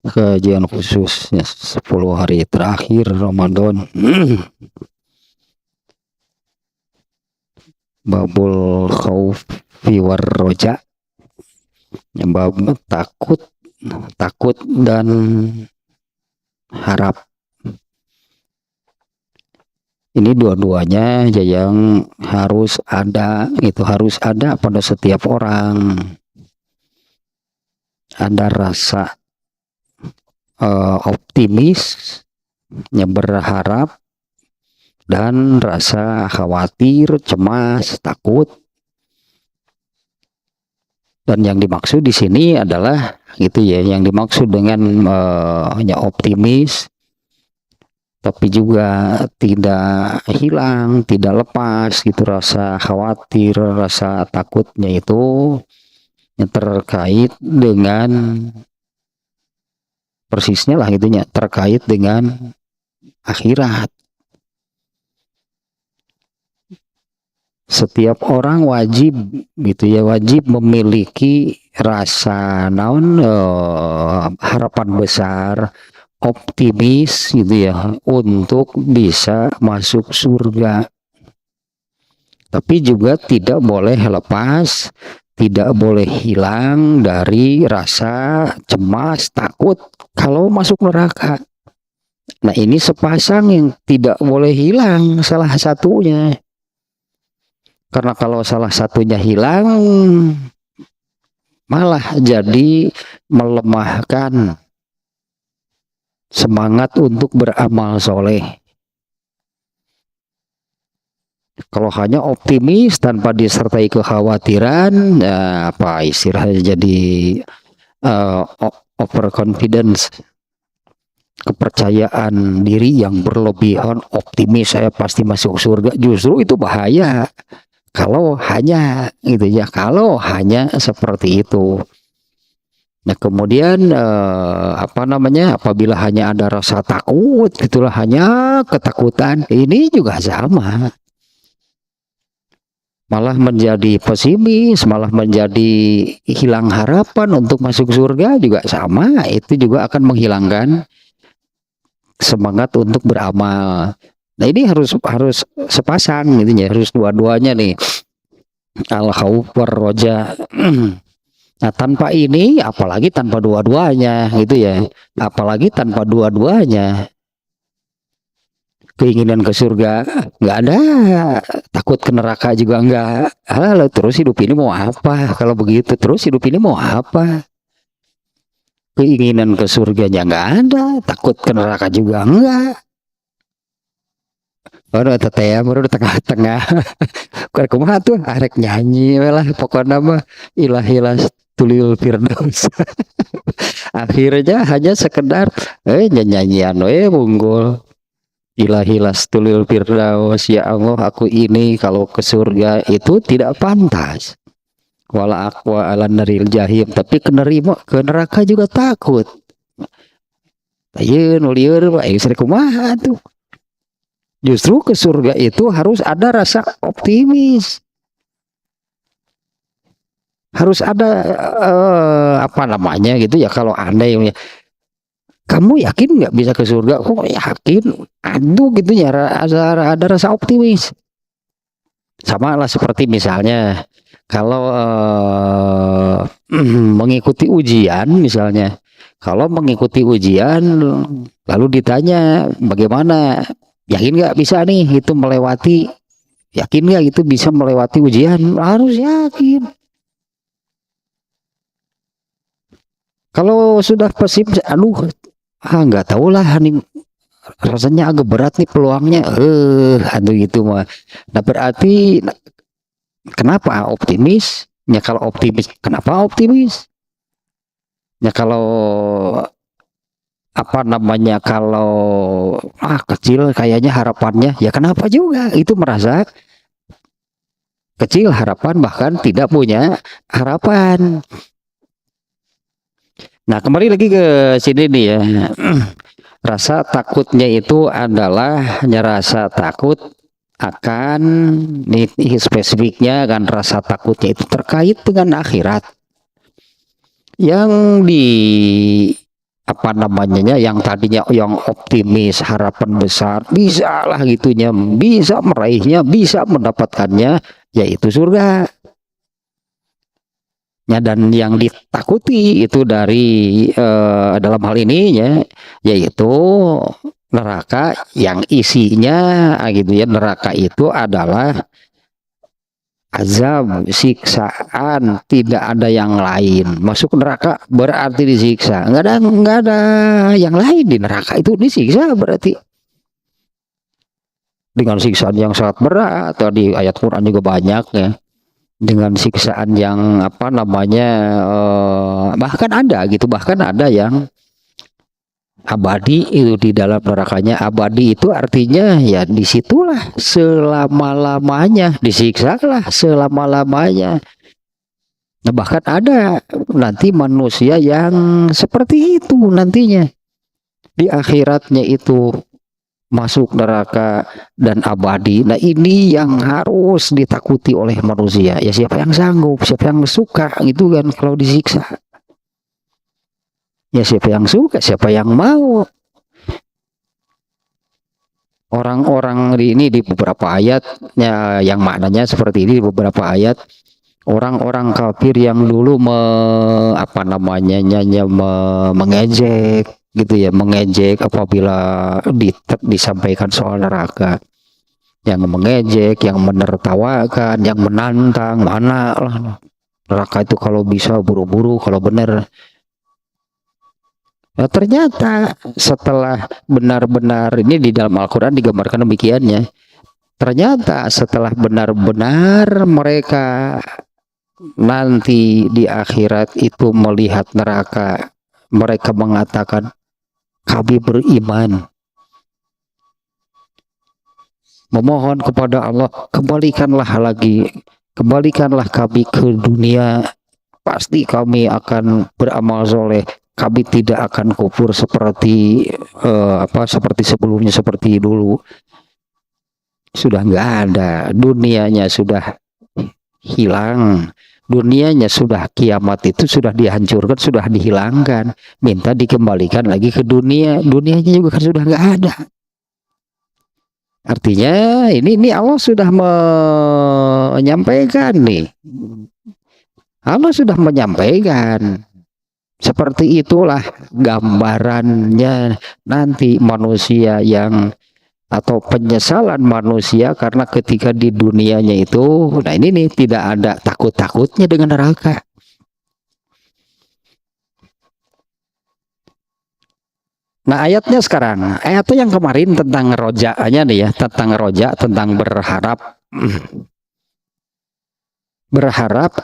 kajian khususnya 10 hari terakhir Ramadan. Babul khaufi war roja, bab takut dan harap. Ini dua-duanya yang harus ada, itu harus ada pada setiap orang. Ada rasa optimis, berharap, dan rasa khawatir, cemas, takut. Dan yang dimaksud di sini adalah gitu ya, yang dimaksud dengan optimis, tapi juga tidak hilang, tidak lepas gitu rasa khawatir, rasa takutnya itu yang terkait dengan persisnya lah gitunya, terkait dengan akhirat. Setiap orang wajib gitu ya, wajib memiliki rasa harapan besar, optimis gitu ya, untuk bisa masuk surga. Tapi juga tidak boleh lepas, tidak boleh hilang dari rasa cemas, takut kalau masuk neraka. Nah, ini sepasang yang tidak boleh hilang salah satunya. Karena kalau salah satunya hilang, malah jadi melemahkan semangat untuk beramal soleh. Kalau hanya optimis tanpa disertai kekhawatiran, ya apa istilahnya, jadi overconfidence, kepercayaan diri yang berlebihan, optimis saya pasti masuk surga, justru itu bahaya. Kalau hanya gitu ya, kalau hanya seperti itu. Nah, kemudian apabila hanya ada rasa takut, itulah hanya ketakutan, ini juga sama. Malah menjadi pesimis, malah menjadi hilang harapan untuk masuk surga juga sama. Itu juga akan menghilangkan semangat untuk beramal. Nah, ini harus sepasang gitu ya, harus dua-duanya nih. Al-khauf war roja. Nah, tanpa ini, apalagi tanpa dua-duanya gitu ya, apalagi tanpa dua-duanya. Keinginan ke surga nggak ada, takut ke neraka juga nggak. Halo, terus hidup ini mau apa? Kalau begitu terus hidup ini mau apa? Keinginan ke surganya nggak ada, takut ke neraka juga enggak. Baru teteh baru di tengah-tengah. Kumaha tuh arek nyanyi lah pokoknya mah ilahilas tulil firdaus. Akhirnya hanya sekedar nyanyian unggul. Ilahilas tulil firdaus, ya Allah aku ini kalau ke surga itu tidak pantas. Wala aqwa ala naril jahim, tapi ke neraka juga takut. Ayeun lieur mah kumaha tuh. Justru ke surga itu harus ada rasa optimis. Harus ada gitu ya, kalau anda yang kamu yakin nggak bisa ke surga? Kok yakin? Aduh gitu ya, ada rasa optimis. Sama lah seperti misalnya kalau mengikuti ujian misalnya. Kalau mengikuti ujian lalu ditanya bagaimana? Yakin nggak bisa nih itu melewati? Yakin nggak itu bisa melewati ujian? Harus yakin. Kalau sudah pesimis, aduh, nggak tahu lah nih, rasanya agak berat nih peluangnya, aduh gitu mah. Nah, berarti kenapa optimis? Ya kalau optimis, kenapa optimis? Ya kalau kalau kecil kayaknya harapannya, ya kenapa juga itu merasa kecil harapan, bahkan tidak punya harapan. Nah, kembali lagi ke sini nih ya. Rasa takutnya itu adalah hanya rasa takut akan ini spesifiknya kan, rasa takutnya itu terkait dengan akhirat yang apa namanya, yang tadinya yang optimis, harapan besar, bisa lah gitunya, bisa meraihnya, bisa mendapatkannya, yaitu surga. Ya, dan yang ditakuti itu dari dalam hal ini ya, yaitu neraka yang isinya gitu ya. Neraka itu adalah azab, siksaan, tidak ada yang lain. Masuk neraka berarti disiksa. Nggak ada yang lain di neraka, itu disiksa berarti dengan siksaan yang sangat berat. Tadi ayat Quran juga banyak ya, dengan siksaan yang apa namanya, bahkan ada yang abadi itu di dalam nerakanya. Abadi itu artinya ya disitulah selama-lamanya, disiksalah selama-lamanya. Nah, bahkan ada nanti manusia yang seperti itu nantinya di akhiratnya itu, masuk neraka dan abadi. Nah, ini yang harus ditakuti oleh manusia. Ya siapa yang sanggup, siapa yang suka gitu kan kalau disiksa. Ya siapa yang suka, siapa yang mau. Orang-orang ini di beberapa ayatnya yang maknanya seperti ini, di beberapa ayat, orang-orang kafir yang dulu apa namanya, mengejek gitu ya, mengejek apabila disampaikan soal neraka, yang mengejek, yang menertawakan, yang menantang, mana lah neraka itu kalau bisa buru-buru kalau benar. Nah, ternyata setelah benar-benar, ini di dalam Al-Quran digambarkan demikiannya, ternyata setelah benar-benar mereka nanti di akhirat itu melihat neraka, mereka mengatakan, kami beriman, memohon kepada Allah, kembalikanlah kami ke dunia, pasti kami akan beramal soleh, kami tidak akan kufur seperti seperti sebelumnya, seperti dulu. Sudah nggak ada, dunianya sudah hilang, dunianya sudah, kiamat itu sudah dihancurkan, sudah dihilangkan, minta dikembalikan lagi ke dunia, dunianya juga kan sudah nggak ada. Artinya ini Allah sudah menyampaikan nih, Allah sudah menyampaikan. Seperti itulah gambarannya nanti manusia yang, atau penyesalan manusia karena ketika di dunianya itu, nah ini nih tidak ada takut-takutnya dengan neraka. Nah ayatnya sekarang, ayatnya yang kemarin tentang rojaannya nih ya, tentang roja, tentang berharap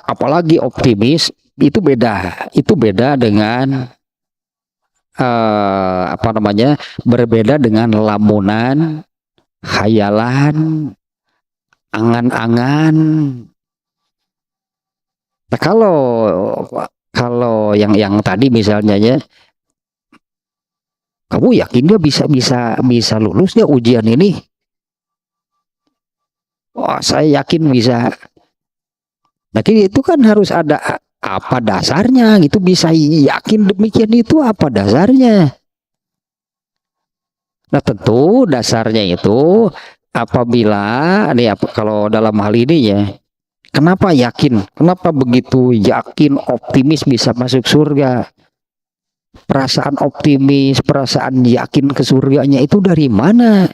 apalagi optimis, itu beda dengan apa namanya, berbeda dengan lamunan, khayalan, angan-angan. Nah, kalau yang tadi misalnya ya, kamu yakin dia bisa lulus ya ujian ini? Wah, saya yakin bisa. Nah, itu kan harus ada apa dasarnya gitu, bisa yakin demikian itu apa dasarnya. Nah, tentu dasarnya itu apabila kalau dalam hal ini ya, kenapa yakin, kenapa begitu yakin, optimis bisa masuk surga, perasaan optimis, perasaan yakin ke surganya itu dari mana?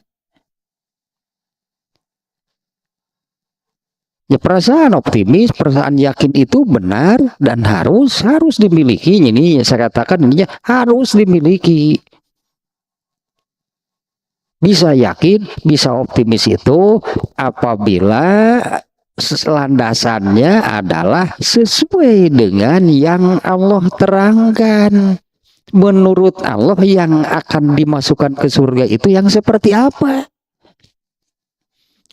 Ya, perasaan optimis, perasaan yakin itu benar dan harus dimiliki. Ini saya katakan ini harus dimiliki. Bisa yakin, bisa optimis itu apabila landasannya adalah sesuai dengan yang Allah terangkan. Menurut Allah yang akan dimasukkan ke surga itu yang seperti apa?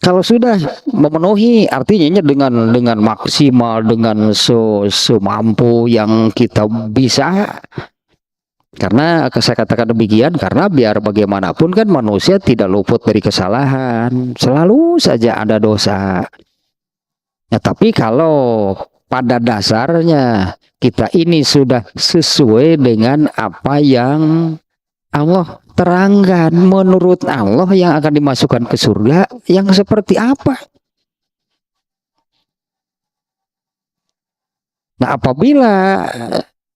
Kalau sudah memenuhi, artinya dengan maksimal, dengan semampu yang kita bisa. Karena saya katakan demikian karena biar bagaimanapun kan manusia tidak luput dari kesalahan, selalu saja ada dosa. Ya, tapi kalau pada dasarnya kita ini sudah sesuai dengan apa yang Allah terangkan. Menurut Allah yang akan dimasukkan ke surga yang seperti apa? Nah, apabila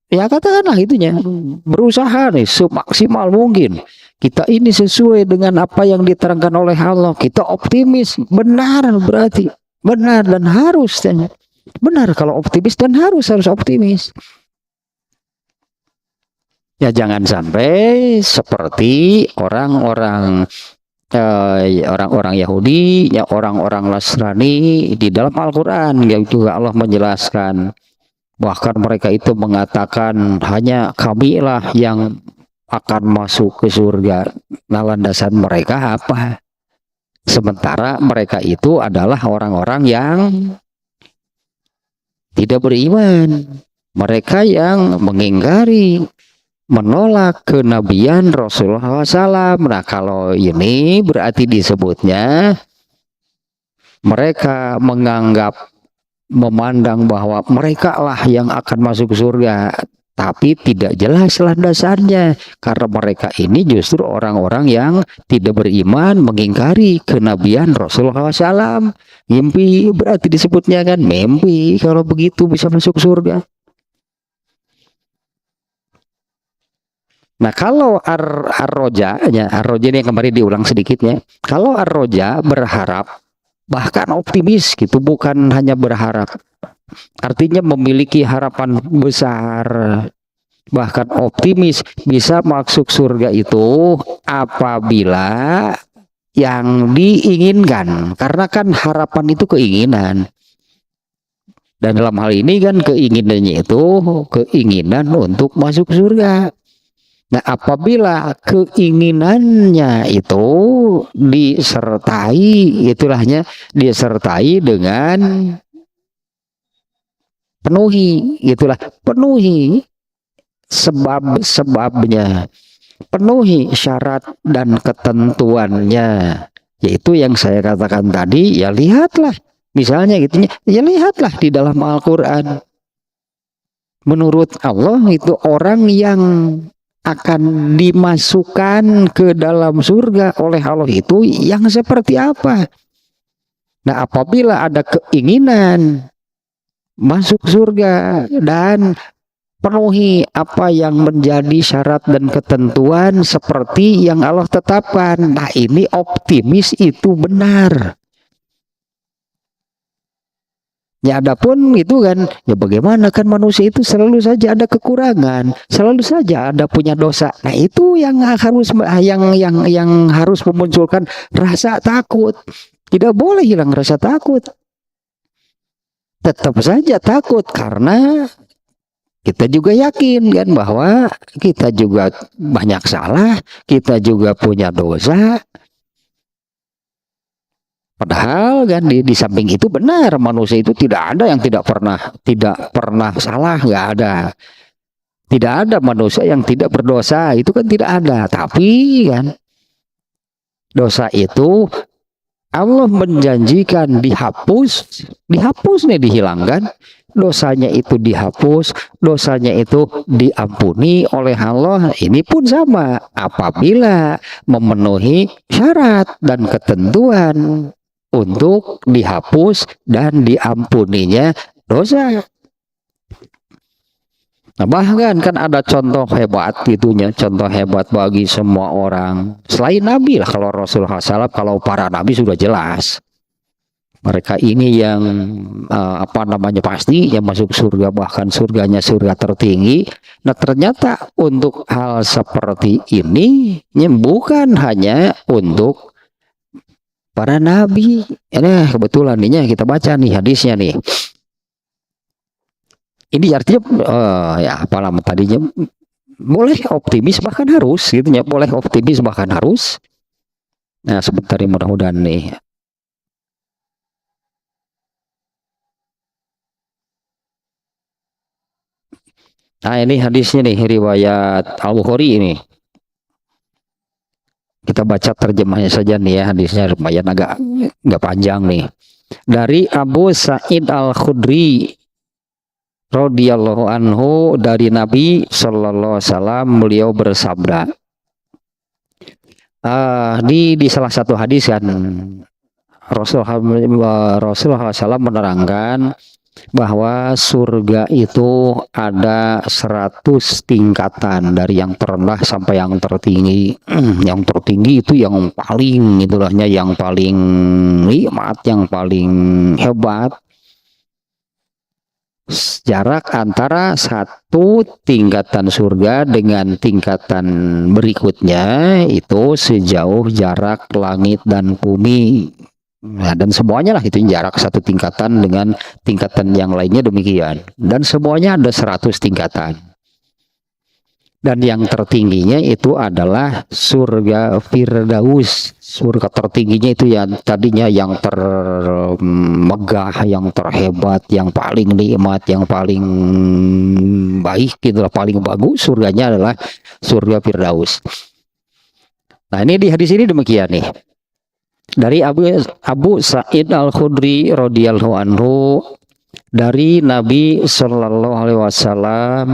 ya katakanlah itunya berusaha nih semaksimal mungkin kita ini sesuai dengan apa yang diterangkan oleh Allah, kita optimis, benar berarti benar dan harus benar kalau optimis dan harus optimis. Ya jangan sampai seperti orang-orang Yahudi, ya orang-orang Nasrani di dalam Al-Quran yang juga Allah menjelaskan. Bahkan mereka itu mengatakan hanya kamilah yang akan masuk ke surga. Nah, landasan mereka apa? Sementara mereka itu adalah orang-orang yang tidak beriman. Mereka yang mengingkari, menolak kenabian Rasulullah SAW. Nah, kalau ini berarti disebutnya mereka menganggap, memandang bahwa mereka lah yang akan masuk surga, tapi tidak jelas landasannya karena mereka ini justru orang-orang yang tidak beriman, mengingkari kenabian Rasulullah SAW. Mimpi berarti disebutnya kan mimpi kalau begitu bisa masuk surga. Nah, kalau ar-roja ini yang kemarin diulang sedikitnya, kalau ar-roja berharap bahkan optimis gitu, bukan hanya berharap, artinya memiliki harapan besar, bahkan optimis bisa masuk surga itu apabila yang diinginkan, karena kan harapan itu keinginan, dan dalam hal ini kan keinginannya itu keinginan untuk masuk surga. Nah, apabila keinginannya itu disertai dengan penuhi sebabnya, penuhi syarat dan ketentuannya, yaitu yang saya katakan tadi. Ya lihatlah misalnya gitu ya, lihatlah di dalam Al-Quran, menurut Allah itu orang yang akan dimasukkan ke dalam surga oleh Allah itu yang seperti apa. Nah, apabila ada keinginan masuk surga dan penuhi apa yang menjadi syarat dan ketentuan seperti yang Allah tetapkan, nah ini optimis itu benar. Ya adapun itu kan, ya bagaimana kan manusia itu selalu saja ada kekurangan, selalu saja ada punya dosa. Nah itu yang harus harus memunculkan rasa takut. Tidak boleh hilang rasa takut. Tetap saja takut karena kita juga yakin kan bahwa kita juga banyak salah, kita juga punya dosa. Padahal kan di samping itu benar, manusia itu tidak ada yang tidak pernah salah, nggak ada. Tidak ada manusia yang tidak berdosa, itu kan tidak ada. Tapi kan dosa itu Allah menjanjikan dihapus nih, dihilangkan. Dosanya itu dihapus, dosanya itu diampuni oleh Allah. Ini pun sama apabila memenuhi syarat dan ketentuan untuk dihapus dan diampuninya dosa. Nah, bahkan kan ada contoh hebat gitunya, contoh hebat bagi semua orang selain Nabi lah. Kalau Rasulullah SAW, kalau para Nabi sudah jelas mereka ini yang pasti yang masuk surga, bahkan surganya surga tertinggi. Nah ternyata untuk hal seperti ini bukan hanya untuk para nabi. Ini kebetulan nih kita baca nih hadisnya nih. Ini artinya ya apa lama tadinya boleh optimis bahkan harus gitu ya, boleh optimis bahkan harus. Nah sebentar ini mudah-mudahan nih. Nah ini hadisnya nih, riwayat Al-Bukhari ini. Kita baca terjemahnya saja nih ya, hadisnya lumayan agak panjang nih. Dari Abu Sa'id Al-Khudri radhiyallahu anhu dari Nabi sallallahu alaihi wasallam, beliau bersabda, di salah satu hadis kan Rasulullah SAW menerangkan bahwa surga itu ada 100 tingkatan dari yang terendah sampai yang tertinggi. Yang tertinggi itu yang paling itulahnya, yang paling nikmat, yang paling hebat. Jarak antara satu tingkatan surga dengan tingkatan berikutnya itu sejauh jarak langit dan bumi. Nah, dan semuanya lah itu jarak satu tingkatan dengan tingkatan yang lainnya demikian. Dan semuanya ada 100 tingkatan. Dan yang tertingginya itu adalah surga Firdaus. Surga tertingginya itu yang tadinya yang termegah, yang terhebat, yang paling nikmat, yang paling baik, itulah paling bagus. Surganya adalah surga Firdaus. Nah, ini di hadis ini demikian nih. Dari Abu Sa'id Al-Khudri radhiyallahu anhu, dari Nabi sallallahu alaihi wasallam,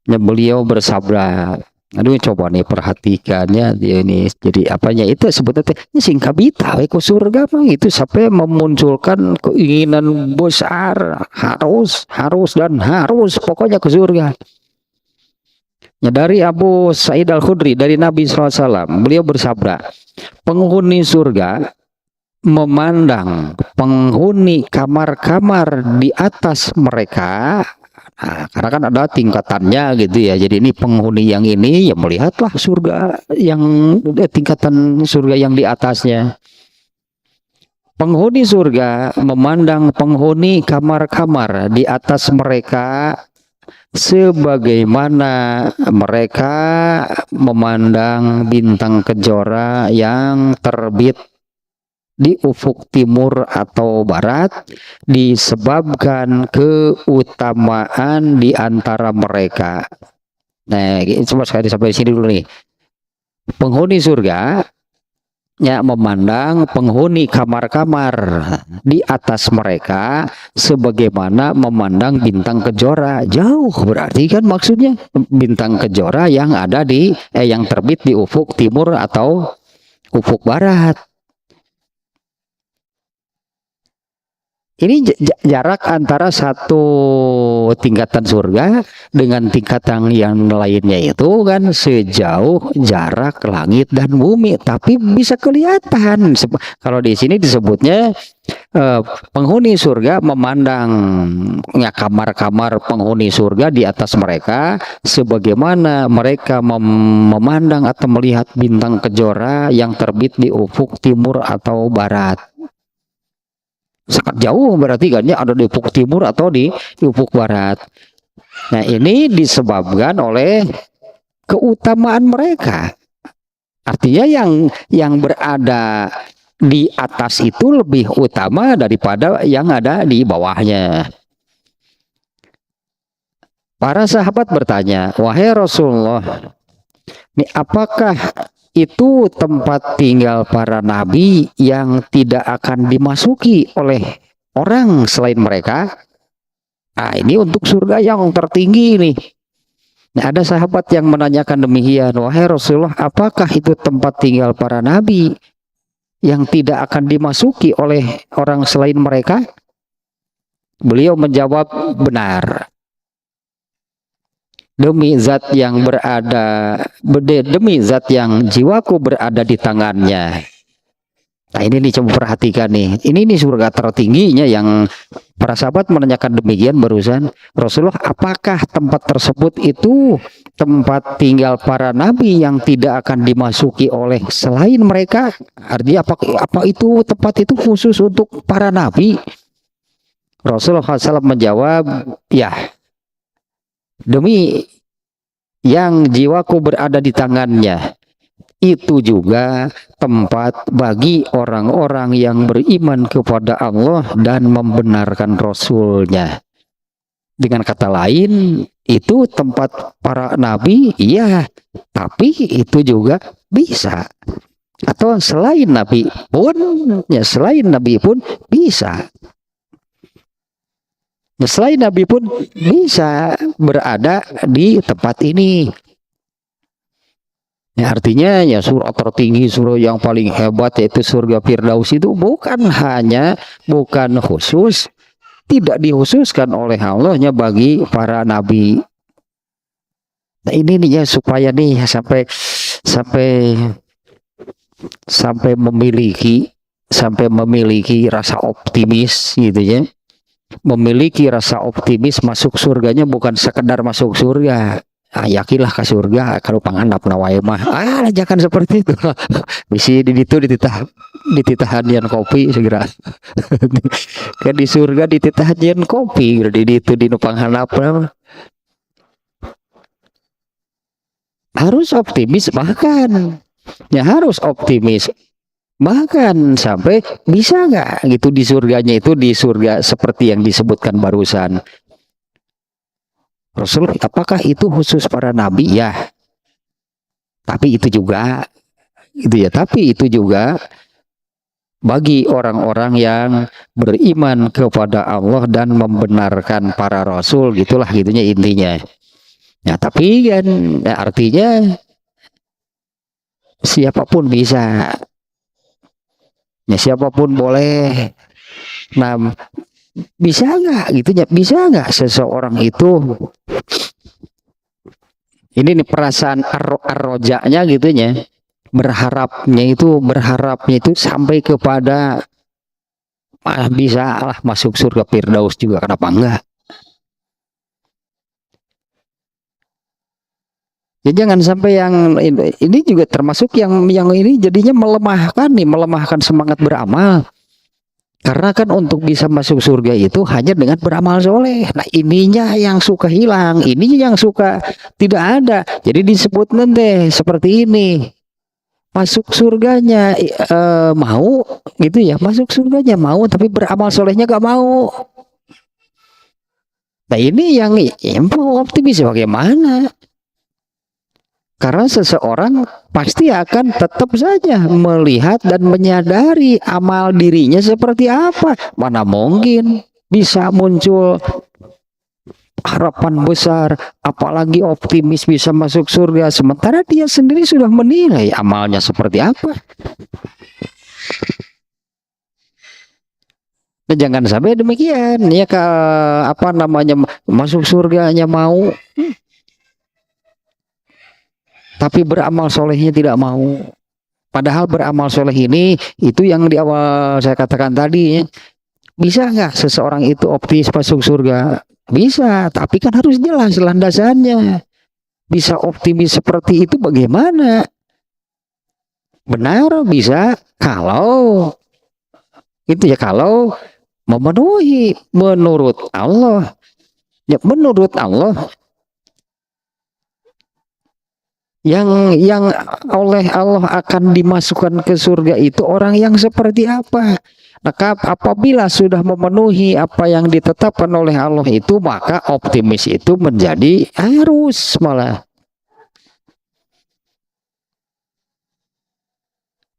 beliau bersabda, aduh coba nih perhatikannya dia ini, jadi apanya itu sebetulnya ini singkabita ke surga mah itu sampai memunculkan keinginan besar, harus dan harus pokoknya ke surga. Ya, dari Abu Sa'id Al-Khudri dari Nabi SAW, beliau bersabda, penghuni surga memandang penghuni kamar-kamar di atas mereka. Nah, karena kan ada tingkatannya gitu ya. Jadi ini penghuni yang ini ya melihatlah surga yang tingkatan surga yang di atasnya. Penghuni surga memandang penghuni kamar-kamar di atas mereka sebagaimana mereka memandang bintang kejora yang terbit di ufuk timur atau barat, disebabkan keutamaan di antara mereka. Nah, coba sekali sampai sini dulu nih. Penghuni surga ya memandang penghuni kamar-kamar di atas mereka sebagaimana memandang bintang kejora. Jauh berarti kan maksudnya bintang kejora yang ada di yang terbit di ufuk timur atau ufuk barat. Ini jarak antara satu tingkatan surga dengan tingkatan yang lainnya itu kan sejauh jarak langit dan bumi, tapi bisa kelihatan. Kalau di sini disebutnya penghuni surga memandang ya kamar-kamar penghuni surga di atas mereka sebagaimana mereka memandang atau melihat bintang kejora yang terbit di ufuk timur atau barat. Sangat jauh berarti kan ya, ada di ufuk timur atau di ufuk barat. Nah, ini disebabkan oleh keutamaan mereka. Artinya yang berada di atas itu lebih utama daripada yang ada di bawahnya. Para sahabat bertanya, wahai Rasulullah, ini apakah itu tempat tinggal para nabi yang tidak akan dimasuki oleh orang selain mereka? Nah, ini untuk surga yang tertinggi nih. Nah, ada sahabat yang menanyakan demikian, wahai Rasulullah, apakah itu tempat tinggal para nabi yang tidak akan dimasuki oleh orang selain mereka? Beliau menjawab, benar. Demi zat yang demi zat yang jiwaku berada di tangannya. Nah, ini nih coba perhatikan nih. Ini surga tertingginya yang para sahabat menanyakan demikian barusan. Rasulullah, apakah tempat tersebut itu tempat tinggal para nabi yang tidak akan dimasuki oleh selain mereka? Artinya apa itu tempat itu khusus untuk para nabi? Rasulullah SAW menjawab, ya. Demi yang jiwaku berada di tangannya, itu juga tempat bagi orang-orang yang beriman kepada Allah dan membenarkan Rasul-Nya. Dengan kata lain, itu tempat para nabi, iya, tapi itu juga bisa. Atau selain nabi pun bisa. Nah, selain Nabi pun bisa berada di tempat ini. Ya, artinya ya surga tertinggi, surga yang paling hebat yaitu surga Firdaus itu bukan khusus, tidak dikhususkan oleh Allahnya bagi para nabi. Nah ini nih ya supaya nih sampai sampai sampai memiliki rasa optimis gitu ya. Memiliki rasa optimis masuk surganya bukan sekedar masuk surga. Yakinlah ke surga kalau panganap nawai mah jangan seperti itu. Bisi di itu dititah hadian kopi segera. Kan di surga dititah hadian kopi di itu di panghanap harus optimis harus optimis bahkan sampai bisa nggak gitu di surganya itu di surga seperti yang disebutkan barusan Rasul, apakah itu khusus para nabi? Ya, tapi itu juga bagi orang-orang yang beriman kepada Allah dan membenarkan para rasul, gitulah gitunya intinya. Ya, tapi kan ya, artinya siapapun bisa, ya siapapun boleh. Nah, bisa nggak gitunya? Bisa nggak seseorang itu? Ini nih perasaan arrojaknya gitunya, berharapnya itu sampai kepada bisa lah masuk surga Firdaus juga, kenapa enggak? Ya jangan sampai yang ini juga termasuk yang ini jadinya melemahkan semangat beramal. Karena kan untuk bisa masuk surga itu hanya dengan beramal soleh. Nah ininya yang suka hilang, ininya yang suka tidak ada. Jadi disebut nanti seperti ini. Masuk surganya mau gitu ya, masuk surganya mau tapi beramal solehnya gak mau. Nah ini yang optimis bagaimana? Karena seseorang pasti akan tetap saja melihat dan menyadari amal dirinya seperti apa. Mana mungkin bisa muncul harapan besar, apalagi optimis bisa masuk surga. Sementara dia sendiri sudah menilai amalnya seperti apa. Nah, jangan sampai demikian ya masuk surganya mau. Tapi beramal solehnya tidak mau. Padahal beramal soleh ini itu yang di awal saya katakan tadi ya. Bisa nggak seseorang itu optimis masuk surga? Bisa, tapi kan harus jelas landasannya. Bisa optimis seperti itu bagaimana? Benar bisa kalau itu ya kalau memenuhi menurut Allah. Ya menurut Allah yang oleh Allah akan dimasukkan ke surga itu orang yang seperti apa? Maka apabila sudah memenuhi apa yang ditetapkan oleh Allah itu, maka optimis itu menjadi harus malah.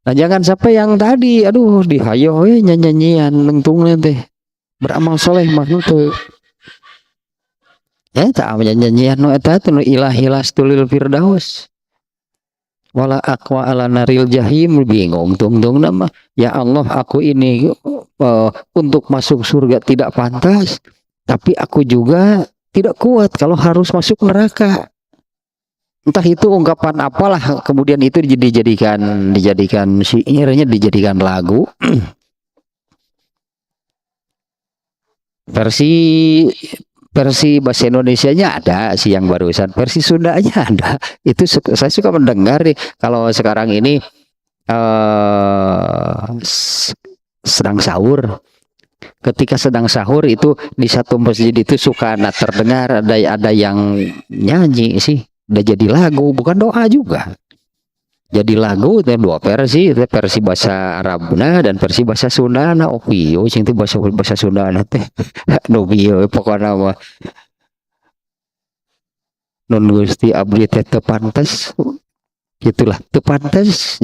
Nah jangan sampai yang tadi, aduh dihayo nyanyian lentung nanti beramal soleh maknanya tuh. Ya tak nyanyian no eta nu ilahilas tulil firdaus. Wala akwa ala naril jahim, bingung tung nama ya Allah aku ini untuk masuk surga tidak pantas, tapi aku juga tidak kuat kalau harus masuk neraka. Entah itu ungkapan apalah, kemudian itu dijadikan syairnya, dijadikan lagu. versi bahasa Indonesianya ada sih yang barusan, versi Sundanya ada. Itu saya suka mendengar nih kalau sekarang ini sedang sahur. Ketika sedang sahur itu di satu masjid itu suka terdengar ada yang nyanyi sih, udah jadi lagu, bukan doa juga. Jadi lagu itu dua versi bahasa Arabna dan versi bahasa Sundana. Oh iya, itu bahasa Sundana teh. No bieu pokoknya mah nun Gusti abdi teh teu pantes. Gitulah, teu pantes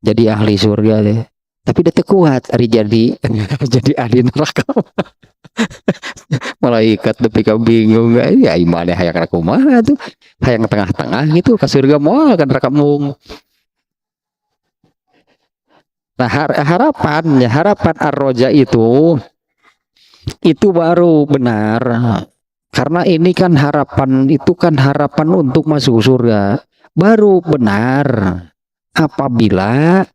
jadi ahli surga deh. Tapi dia teu kuat ari jadi jadi ahli neraka. Malaikat tapi ka bingung ya imane hayang kumaha tuh hayang tengah-tengah gitu ka surga moal kan rakamu. Nah harapan ar-roja itu baru benar karena ini kan harapan itu kan harapan untuk masuk surga baru benar apabila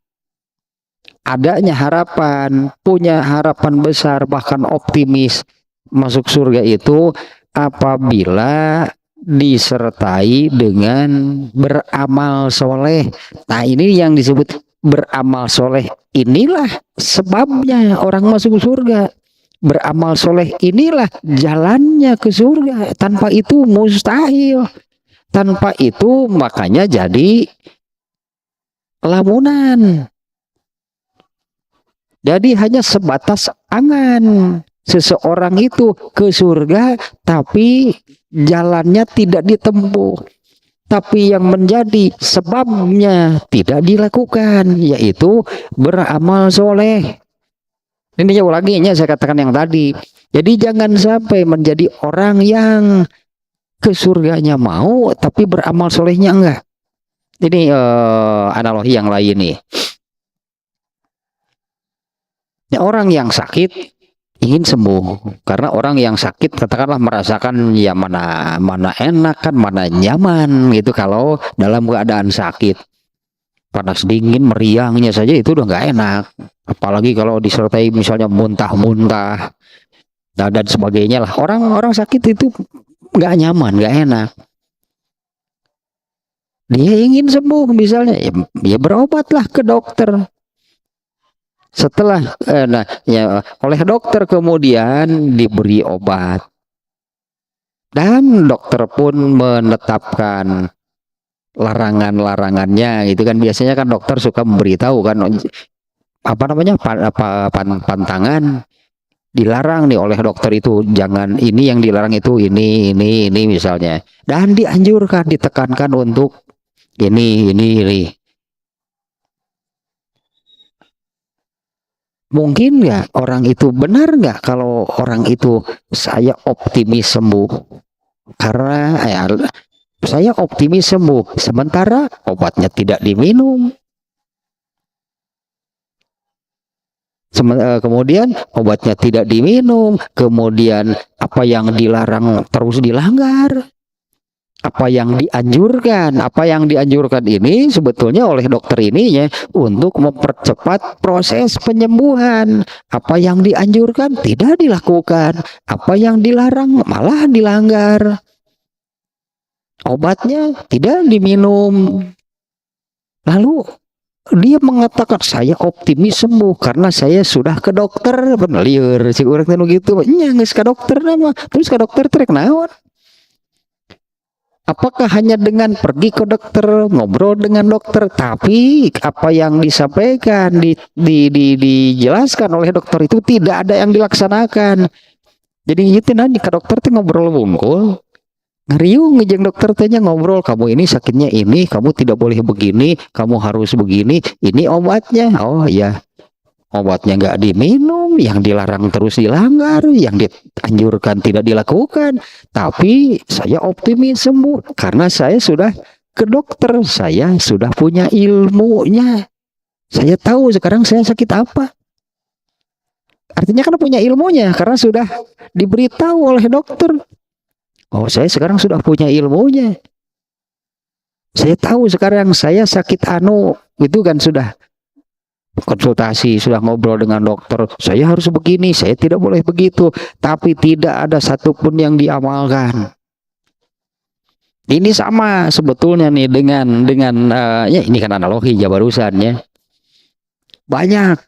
adanya harapan, punya harapan besar bahkan optimis masuk surga itu apabila disertai dengan beramal soleh. Nah ini yang disebut beramal soleh, inilah sebabnya orang masuk surga. Beramal soleh inilah jalannya ke surga, tanpa itu mustahil. Tanpa itu makanya jadi lamunan. Jadi hanya sebatas angan seseorang itu ke surga tapi jalannya tidak ditempuh. Tapi yang menjadi sebabnya tidak dilakukan yaitu beramal soleh. Ini jauh lagi saya katakan yang tadi. Jadi jangan sampai menjadi orang yang ke surganya mau tapi beramal solehnya enggak. Ini analogi yang lain nih. Orang yang sakit ingin sembuh karena orang yang sakit katakanlah merasakan ya mana enak kan mana nyaman gitu kalau dalam keadaan sakit panas dingin meriangnya saja itu udah nggak enak apalagi kalau disertai misalnya muntah-muntah dan sebagainya lah orang sakit itu nggak nyaman nggak enak dia ingin sembuh misalnya ya berobatlah ke dokter. Setelah oleh dokter kemudian diberi obat dan dokter pun menetapkan larangan-larangannya itu kan biasanya kan dokter suka memberitahu kan apa namanya pantangan dilarang nih oleh dokter itu jangan ini yang dilarang itu ini misalnya dan dianjurkan ditekankan untuk ini. Mungkin nggak orang itu benar nggak kalau orang itu saya optimis sembuh karena saya optimis sembuh sementara obatnya tidak diminum kemudian obatnya tidak diminum kemudian apa yang dilarang terus dilanggar apa yang dianjurkan ini sebetulnya oleh dokter ini ya untuk mempercepat proses penyembuhan apa yang dianjurkan tidak dilakukan apa yang dilarang malah dilanggar obatnya tidak diminum lalu dia mengatakan saya optimis sembuh karena saya sudah ke dokter bener liur si urang gitu geus ka dokter nama terus ka dokter trek naon. Apakah hanya dengan pergi ke dokter, ngobrol dengan dokter, tapi apa yang disampaikan, dijelaskan oleh dokter itu tidak ada yang dilaksanakan. Jadi itu nanti ke dokter tuh ngobrol wungkul, ngeriung ngejeng dokter tanya ngobrol, kamu ini sakitnya ini, kamu tidak boleh begini, kamu harus begini, ini obatnya, oh iya. Obatnya nggak diminum, yang dilarang terus dilanggar, yang dianjurkan tidak dilakukan. Tapi saya optimis sembuh karena saya sudah ke dokter, saya sudah punya ilmunya. Saya tahu sekarang saya sakit apa. Artinya kan punya ilmunya karena sudah diberitahu oleh dokter. Oh, saya sekarang sudah punya ilmunya. Saya tahu sekarang saya sakit itu kan sudah konsultasi, sudah ngobrol dengan dokter, saya harus begini, saya tidak boleh begitu, tapi tidak ada satupun yang diamalkan. Ini sama sebetulnya nih dengan ya ini kan analogi ya barusan ya. Banyak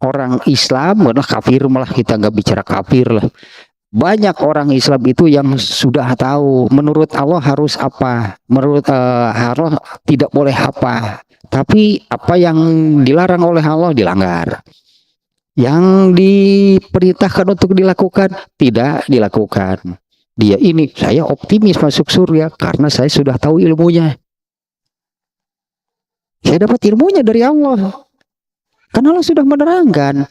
orang Islam, malah kafir malah kita nggak bicara kafir lah. Banyak orang Islam itu yang sudah tahu menurut Allah harus apa, menurut Allah tidak boleh apa. Tapi apa yang dilarang oleh Allah dilanggar. Yang diperintahkan untuk dilakukan tidak dilakukan. Dia ini saya optimis masuk surga karena saya sudah tahu ilmunya. Saya dapat ilmunya dari Allah. Karena Allah sudah menerangkan.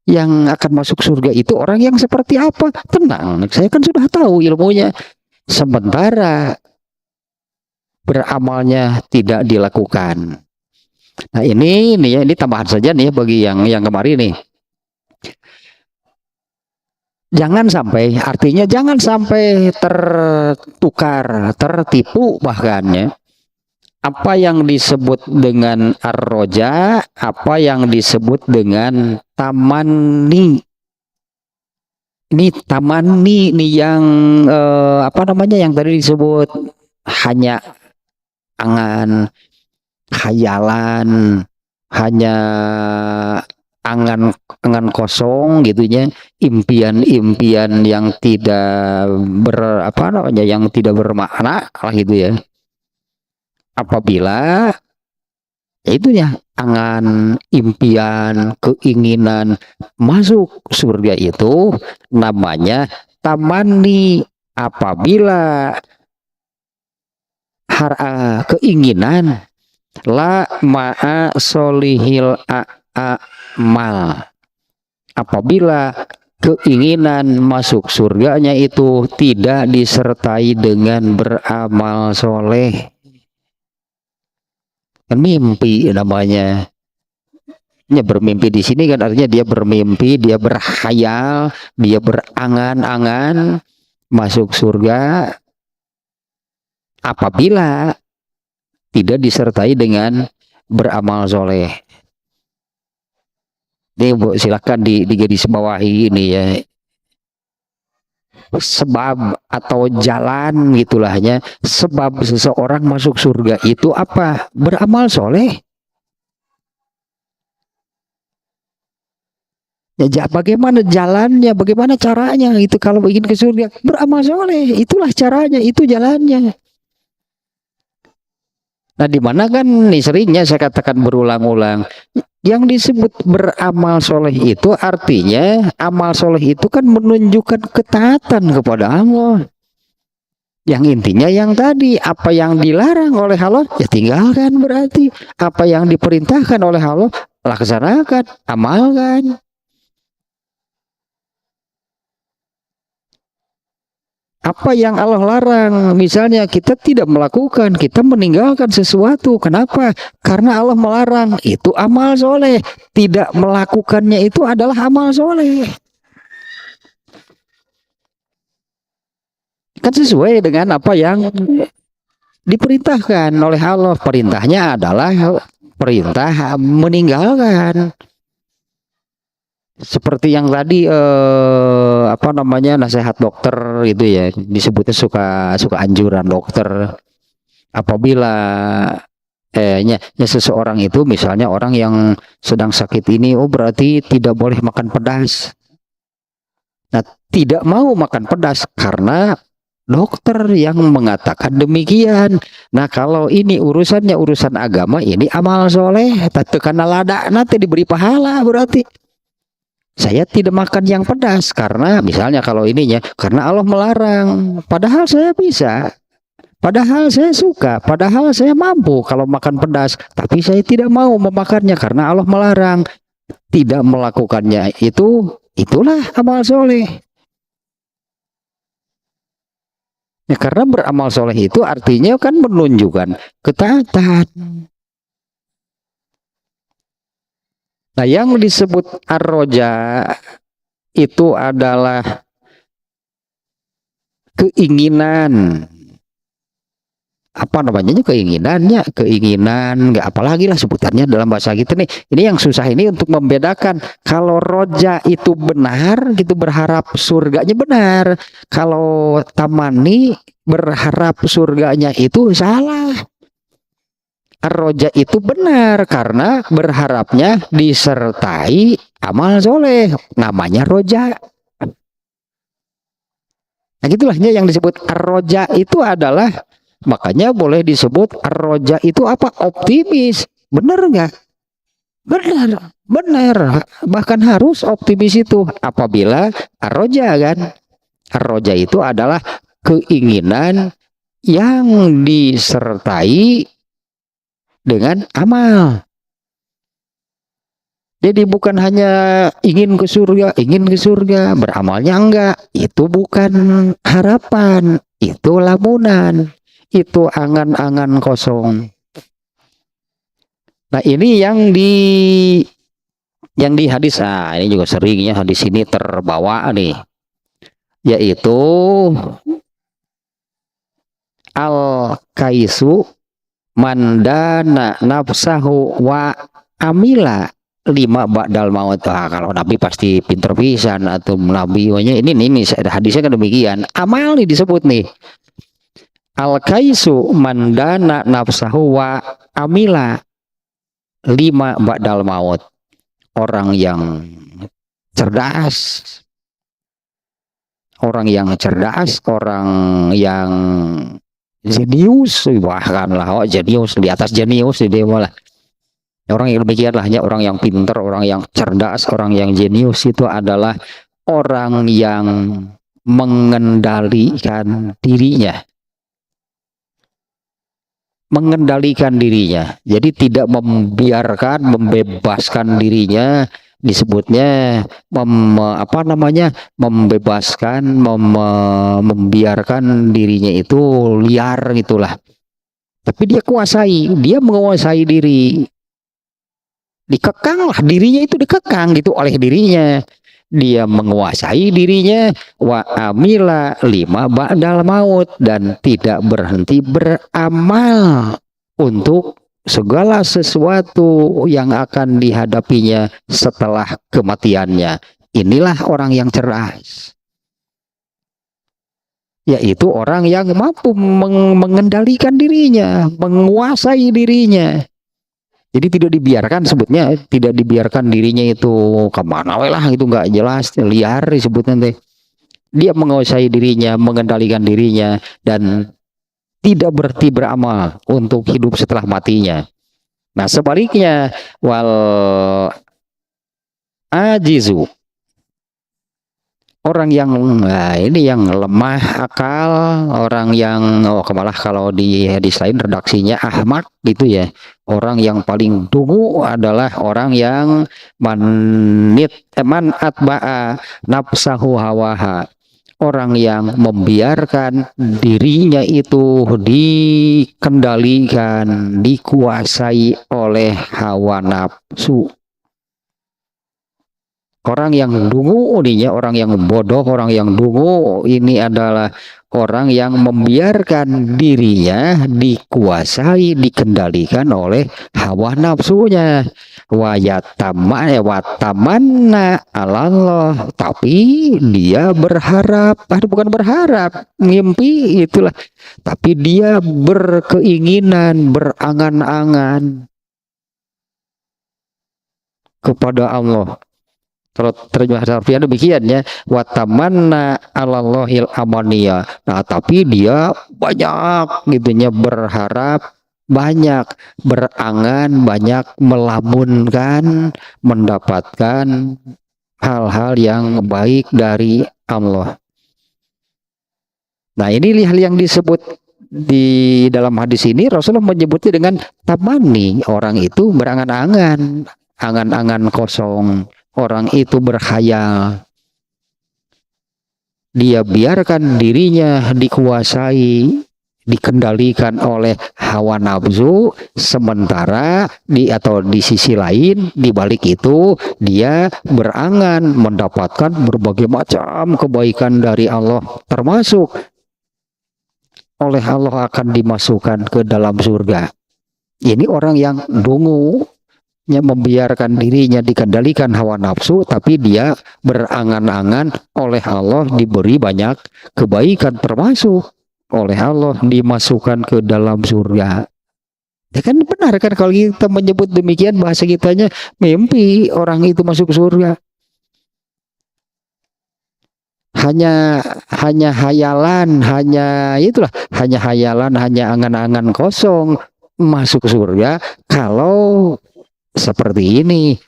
yang akan masuk surga itu orang yang seperti apa? Tenang, saya kan sudah tahu ilmunya. Sementara beramalnya tidak dilakukan. Nah ini tambahan saja nih bagi yang kemarin nih. Jangan sampai, artinya jangan sampai tertukar, tertipu bahkan ya. Apa yang disebut dengan ar-roja, apa yang disebut dengan tamanni. Ini tamanni nih yang apa namanya yang tadi disebut hanya angan, khayalan, hanya angan kosong gitunya, impian-impian yang tidak apa namanya yang tidak bermakna lah gitu ya. Apabila itu ya angan, impian, keinginan masuk surga itu namanya tamani. Apabila keinginan la ma'a solihil a'mal, apabila keinginan masuk surganya itu tidak disertai dengan beramal soleh, kan mimpi namanya. Ya, bermimpi di sini kan artinya dia bermimpi, dia berkhayal, dia berangan-angan masuk surga apabila tidak disertai dengan beramal soleh. Ini Bu, silakan digaris bawahi ini ya. Sebab atau jalan gitulahnya, sebab seseorang masuk surga itu apa? Beramal soleh. Ya, bagaimana jalannya, bagaimana caranya itu kalau ingin ke surga? Beramal soleh, itulah caranya, itu jalannya. Nah, di mana kan nih seringnya saya katakan berulang-ulang, yang disebut beramal soleh itu artinya amal soleh itu kan menunjukkan ketaatan kepada Allah. Yang intinya yang tadi, apa yang dilarang oleh Allah ya tinggalkan, berarti apa yang diperintahkan oleh Allah laksanakan, amalkan. Apa yang Allah larang, misalnya kita tidak melakukan, kita meninggalkan sesuatu. Kenapa? Karena Allah melarang. Itu amal soleh. Tidak melakukannya itu adalah amal soleh. Kan sesuai dengan apa yang diperintahkan oleh Allah. Perintahnya adalah perintah meninggalkan. Seperti yang tadi apa namanya nasihat dokter itu ya, disebutnya suka anjuran dokter apabila seseorang itu misalnya orang yang sedang sakit ini, oh berarti tidak boleh makan pedas. Nah, tidak mau makan pedas karena dokter yang mengatakan demikian. Nah, kalau ini urusannya urusan agama, ini amal soleh, tekan lada nanti diberi pahala berarti. Saya tidak makan yang pedas karena misalnya kalau ininya karena Allah melarang, padahal saya bisa, padahal saya suka, padahal saya mampu kalau makan pedas, tapi saya tidak mau memakannya karena Allah melarang. Tidak melakukannya itulah amal soleh. Ya, karena beramal soleh itu artinya kan menunjukkan ketaatan. Nah, yang disebut ar-roja itu adalah keinginan. Apa namanya keinginan nggak apalagi lah sebutannya dalam bahasa kita nih. Ini yang susah ini untuk membedakan. Kalau roja itu benar gitu, berharap surganya benar. Kalau tamani berharap surganya itu salah. Roja itu benar karena berharapnya disertai amal soleh, namanya roja. Nah, gitulah yang disebut roja itu adalah, makanya boleh disebut roja itu apa? Optimis. Benar nggak? Benar. Bahkan harus optimis itu apabila roja kan. Roja itu adalah keinginan yang disertai dengan amal. Jadi bukan hanya ingin ke surga, beramalnya enggak. Itu bukan harapan, itu lamunan, itu angan-angan kosong. Nah, ini yang di hadis, ini juga seringnya hadis ini terbawa nih, yaitu al-kaisu mandana nafsahu wa amila lima ba'dal maut. Kalau Nabi pasti pinter pisan atau Nabi ini hadisnya kan demikian. Amal nih disebut nih. Al-kaisu mandana nafsahu wa amila lima ba'dal maut. Orang yang cerdas, orang yang jenius, bahkan lah, jenius di atas jenius, dia malah orang yang demikian lah, orang yang pintar, orang yang cerdas, orang yang jenius itu adalah orang yang mengendalikan dirinya, jadi tidak membebaskan dirinya, disebutnya membiarkan dirinya itu liar gitulah, tapi dia menguasai diri, dikekang lah dirinya, itu dikekang gitu oleh dirinya, dia menguasai dirinya, wa amila lima ba'dal maut, dan tidak berhenti beramal untuk segala sesuatu yang akan dihadapinya setelah kematiannya. Inilah orang yang cerdas, yaitu orang yang mampu mengendalikan dirinya, menguasai dirinya. Jadi tidak dibiarkan dirinya itu kemana lah, itu nggak jelas, liar disebutnya teh. Dia menguasai dirinya, mengendalikan dirinya, dan tidak berhenti beramal untuk hidup setelah matinya. Nah, sebaliknya, wal ajizu, orang yang yang lemah akal, orang yang malah kalau di hadis lain redaksinya ahmak gitu ya. Orang yang paling dungu adalah orang yang man atba'a nafsahu hawaha. Orang yang membiarkan dirinya itu dikendalikan, dikuasai oleh hawa nafsu. Orang yang dungu orang yang bodoh, orang yang dungu ini adalah orang yang membiarkan dirinya dikuasai, dikendalikan oleh hawa nafsunya. Watamanna Allah, tapi dia bukan berharap, mimpi itulah, tapi dia berkeinginan, berangan-angan kepada Allah. Kalau terjemah harfiah demikian ya, watamanna alallahil amaniyah. Nah, tapi dia banyak gitunya berharap, banyak berangan, banyak melamunkan mendapatkan hal-hal yang baik dari Allah. Nah, ini hal yang disebut di dalam hadis ini. Rasulullah menyebutnya dengan tamani. Orang itu berangan-angan, angan-angan kosong. Orang itu berkhayal, dia biarkan dirinya dikuasai, dikendalikan oleh hawa nafsu, sementara di sisi lain, di balik itu dia berangan mendapatkan berbagai macam kebaikan dari Allah, termasuk oleh Allah akan dimasukkan ke dalam surga. Ini orang yang dungu, membiarkan dirinya dikendalikan hawa nafsu, tapi dia berangan-angan oleh Allah diberi banyak kebaikan, termasuk oleh Allah dimasukkan ke dalam surga. Ya kan benar kan kalau kita menyebut demikian, bahasa kitanya mimpi orang itu masuk surga. Hanya hayalan, hanya hayalan, hanya angan-angan kosong masuk surga kalau seperti ini,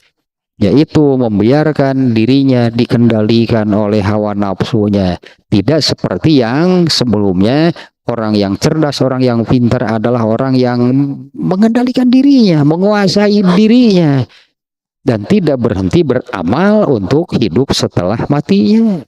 yaitu membiarkan dirinya dikendalikan oleh hawa nafsunya. Tidak seperti yang sebelumnya, orang yang cerdas, orang yang pintar adalah orang yang mengendalikan dirinya, menguasai dirinya. dan tidak berhenti beramal untuk hidup setelah matinya.